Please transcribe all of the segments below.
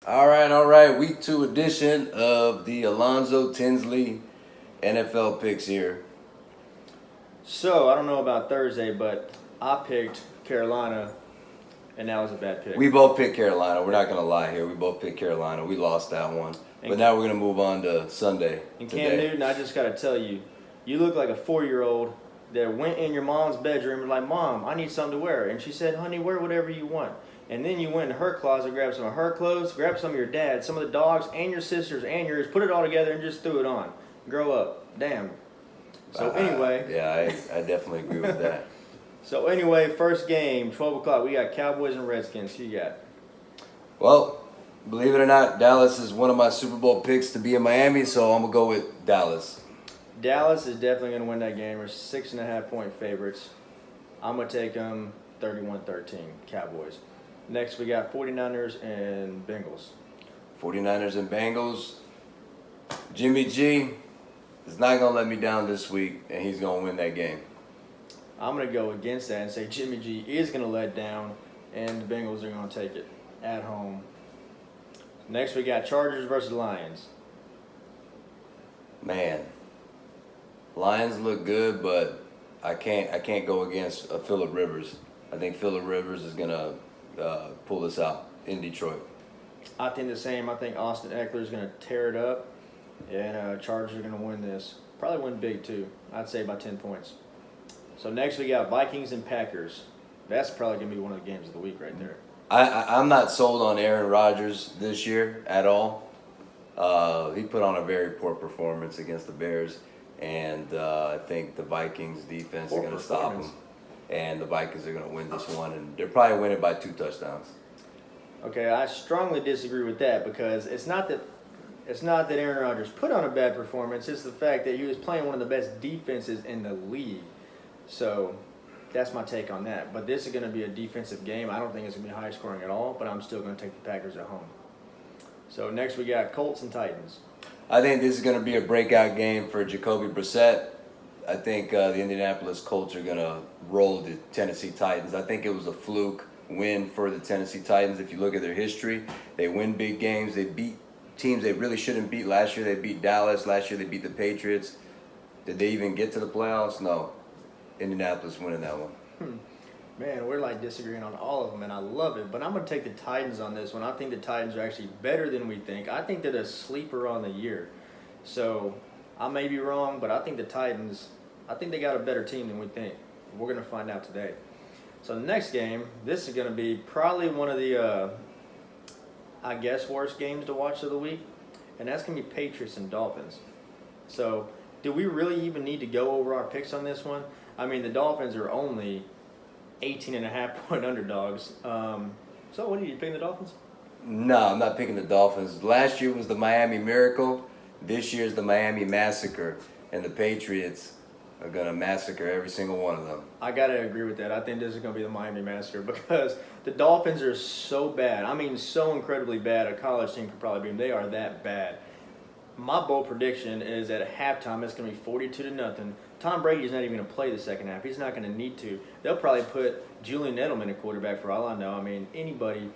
All right. Week 2 edition of the Alonzo Tinsley NFL picks here. So, I don't know about Thursday, but I picked Carolina, and that was a bad pick. We both picked Carolina. We're not going to lie here. We both picked Carolina. We lost that one. But now we're going to move on to Sunday. And Cam Newton, I just got to tell you, you look like a 4-year-old that went in your mom's bedroom and like, Mom, I need something to wear. And she said, honey, wear whatever you want. And then you went in her closet, grabbed some of her clothes, grabbed some of your dad's, some of the dogs, and your sister's, and yours, put it all together and just threw it on. Grow up. Damn. So anyway. Yeah, I definitely agree with that. So anyway, first game, 12 o'clock. We got Cowboys and Redskins. Who you got? Well, believe it or not, Dallas is one of my Super Bowl picks to be in Miami, so I'm going to go with Dallas. Dallas is definitely going to win that game. We're 6.5-point favorites. I'm going to take them 31-13, Cowboys. Next, we got 49ers and Bengals. 49ers and Bengals. Jimmy G is not going to let me down this week, and he's going to win that game. I'm going to go against that and say Jimmy G is going to let down, and the Bengals are going to take it at home. Next, we got Chargers versus Lions. Man, Lions look good, but I can't go against Phillip Rivers. I think Phillip Rivers is going to pull this out in Detroit. I think the same. I think Austin Eckler is going to tear it up, and Chargers are going to win this. Probably win big, too. I'd say by 10 points. So next we got Vikings and Packers. That's probably going to be one of the games of the week right there. I'm not sold on Aaron Rodgers this year at all. He put on a very poor performance against the Bears, and I think the Vikings defense is going to stop him. And the Vikings are going to win this one, and they're probably winning by 2 touchdowns. Okay, I strongly disagree with that because it's not that Aaron Rodgers put on a bad performance. It's the fact that he was playing one of the best defenses in the league. So that's my take on that. But this is going to be a defensive game. I don't think it's going to be high scoring at all, but I'm still going to take the Packers at home. So next we got Colts and Titans. I think this is going to be a breakout game for Jacoby Brissett. I think the Indianapolis Colts are going to roll the Tennessee Titans. I think it was a fluke win for the Tennessee Titans. If you look at their history, they win big games. They beat teams they really shouldn't beat. Last year they beat Dallas. Last year they beat the Patriots. Did they even get to the playoffs? No. Indianapolis winning that one. Man, we're like disagreeing on all of them, and I love it. But I'm going to take the Titans on this one. I think the Titans are actually better than we think. I think they're the sleeper on the year. So I may be wrong, but I think the Titans, I think they got a better team than we think. We're going to find out today. So the next game, this is going to be probably one of the, I guess, worst games to watch of the week. And that's going to be Patriots and Dolphins. So do we really even need to go over our picks on this one? I mean, the Dolphins are only 18.5-point underdogs. So what are you picking the Dolphins? No, I'm not picking the Dolphins. Last year was the Miami Miracle. This year's the Miami Massacre. And the Patriots are going to massacre every single one of them. I got to agree with that. I think this is going to be the Miami Massacre because the Dolphins are so bad. I mean, so incredibly bad. A college team could probably beat them. They are that bad. My bold prediction is at halftime it's going to be 42-0. Tom Brady's not even going to play the second half. He's not going to need to. They'll probably put Julian Edelman at quarterback for all I know. I mean, anybody,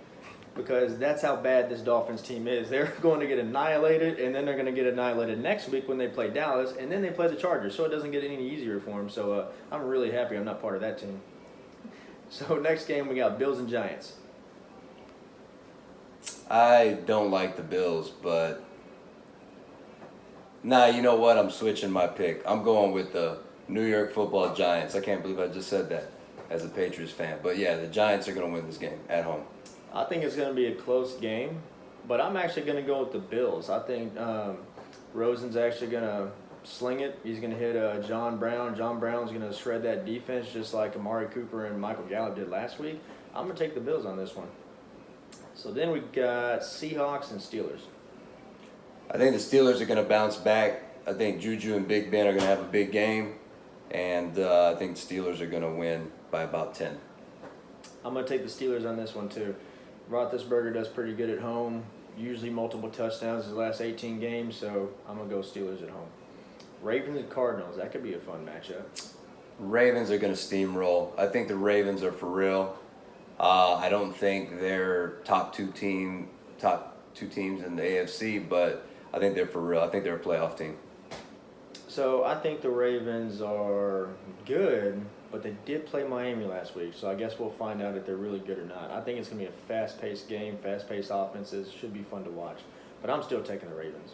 because that's how bad this Dolphins team is. They're going to get annihilated, and then they're going to get annihilated next week when they play Dallas, and then they play the Chargers, so it doesn't get any easier for them. So I'm really happy I'm not part of that team. So next game we got Bills and Giants. I don't like the Bills, but nah, you know what? I'm switching my pick. I'm going with the New York Football Giants. I can't believe I just said that as a Patriots fan. But yeah, the Giants are going to win this game at home. I think it's going to be a close game, but I'm actually going to go with the Bills. I think Rosen's actually going to sling it. He's going to hit John Brown. John Brown's going to shred that defense just like Amari Cooper and Michael Gallup did last week. I'm going to take the Bills on this one. So then we got Seahawks and Steelers. I think the Steelers are going to bounce back. I think Juju and Big Ben are going to have a big game. And I think the Steelers are going to win by about 10. I'm going to take the Steelers on this one, too. Roethlisberger does pretty good at home. Usually multiple touchdowns his last 18 games, so I'm going to go Steelers at home. Ravens and Cardinals. That could be a fun matchup. Ravens are going to steamroll. I think the Ravens are for real. I don't think their top two teams in the AFC, but I think they're for real. I think they're a playoff team. So I think the Ravens are good, but they did play Miami last week. So I guess we'll find out if they're really good or not. I think it's going to be a fast-paced game, fast-paced offenses. Should be fun to watch. But I'm still taking the Ravens.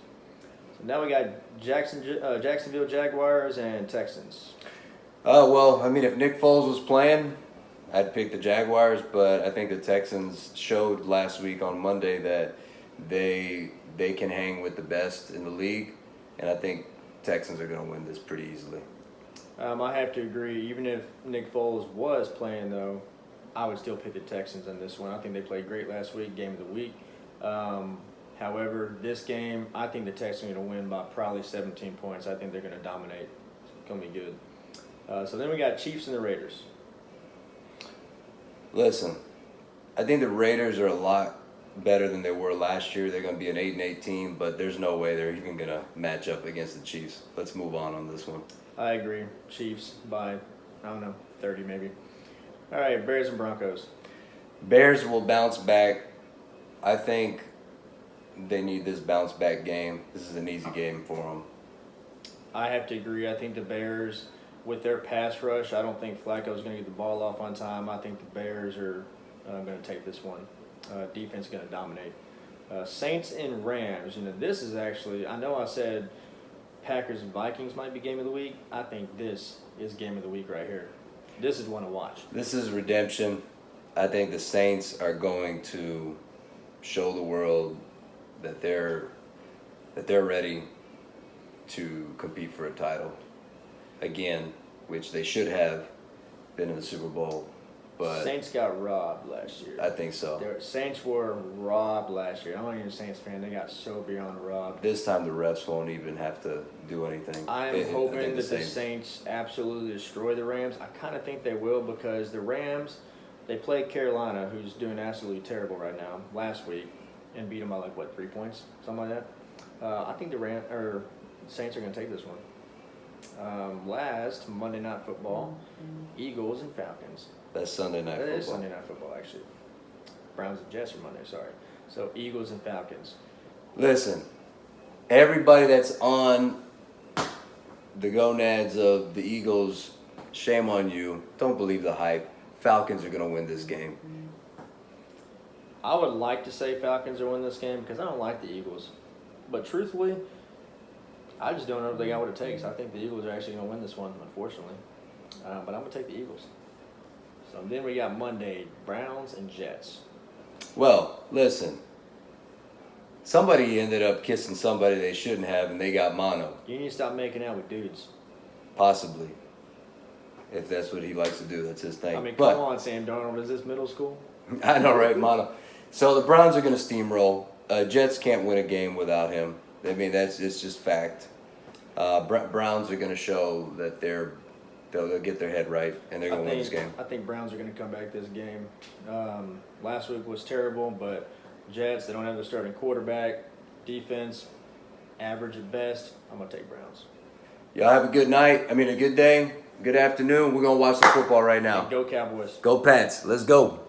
So now we got Jacksonville Jaguars and Texans. Well, I mean, if Nick Foles was playing, I'd pick the Jaguars, but I think the Texans showed last week on Monday that they can hang with the best in the league, and I think Texans are going to win this pretty easily. I have to agree. Even if Nick Foles was playing, though, I would still pick the Texans on this one. I think they played great last week, game of the week. However, this game, I think the Texans are going to win by probably 17 points. I think they're going to dominate. It's going to be good. So then we got Chiefs and the Raiders. Listen, I think the Raiders are a lot better than they were last year. They're going to be an 8-8 team, but there's no way they're even going to match up against the Chiefs. Let's move on this one. I agree. Chiefs by, 30 maybe. All right, Bears and Broncos. Bears will bounce back. I think they need this bounce back game. This is an easy game for them. I have to agree. I think the Bears, with their pass rush, I don't think Flacco's going to get the ball off on time. I think the Bears are going to take this one. Defense is going to dominate. Saints and Rams. This is actually, I know I said Packers and Vikings might be game of the week. I think this is game of the week right here. This is one to watch. This is redemption. I think the Saints are going to show the world that they're ready to compete for a title again, which they should have been in the Super Bowl. But Saints got robbed last year. I think so. Saints were robbed last year. I'm not even a Saints fan. They got so beyond robbed. This time the refs won't even have to do anything. I'm hoping that the Saints absolutely destroy the Rams. I kind of think they will because the Rams, they played Carolina, who's doing absolutely terrible right now, last week, and beat them by 3 points, something like that. I think the Saints are going to take this one. Last, Monday Night Football, Eagles and Falcons. That's Sunday Night Football. It is Sunday Night Football, actually. Browns and Jets are Monday, sorry. So, Eagles and Falcons. Listen, everybody that's on the gonads of the Eagles, shame on you. Don't believe the hype. Falcons are going to win this game. I would like to say Falcons are winning this game because I don't like the Eagles. But truthfully, I just don't know if they got what it takes. I think the Eagles are actually going to win this one, unfortunately. But I'm going to take the Eagles. So then we got Monday, Browns and Jets. Well, listen. Somebody ended up kissing somebody they shouldn't have, and they got mono. You need to stop making out with dudes. Possibly. If that's what he likes to do, that's his thing. I mean, come on, Sam Darnold. Is this middle school? I know, right? Mono. So the Browns are going to steamroll. Jets can't win a game without him. I mean, it's just fact. Browns are going to show that they'll get their head right, and they're going to win this game. I think Browns are going to come back this game. Last week was terrible, but Jets, they don't have their starting quarterback. Defense, average at best. I'm going to take Browns. Y'all have a good night. A good day. Good afternoon. We're going to watch some football right now. Go Cowboys. Go Pats. Let's go.